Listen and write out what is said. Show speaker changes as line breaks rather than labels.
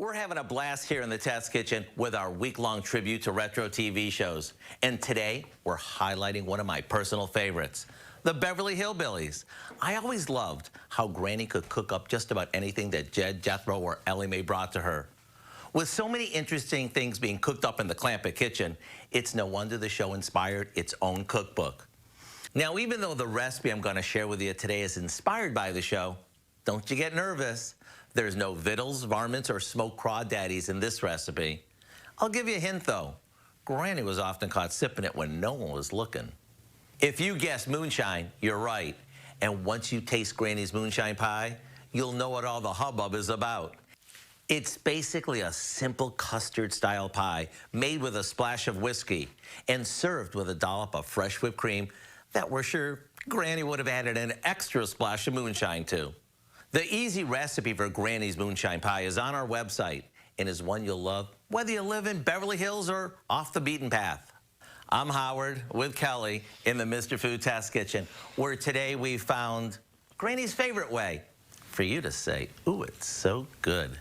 We're having a blast here in the Test Kitchen with our week-long tribute to retro TV shows. And today, we're highlighting one of my personal favorites, the Beverly Hillbillies. I always loved how Granny could cook up just about anything that Jed, Jethro, or Ellie Mae brought to her. With so many interesting things being cooked up in the Clampett kitchen, it's no wonder the show inspired its own cookbook. Now, even though the recipe I'm going to share with you today is inspired by the show, don't you get nervous. There's no vittles, varmints, or smoked crawdaddies in this recipe. I'll give you a hint, though. Granny was often caught sipping it when no one was looking. If you guessed moonshine, you're right. And once you taste Granny's moonshine pie, you'll know what all the hubbub is about. It's basically a simple custard-style pie made with a splash of whiskey and served with a dollop of fresh whipped cream that we're sure Granny would have added an extra splash of moonshine to. The easy recipe for Granny's moonshine pie is on our website and is one you'll love whether you live in Beverly Hills or off the beaten path. I'm Howard with Kelly in the Mr. Food Test Kitchen, where today we found Granny's favorite way for you to say, ooh, it's so good.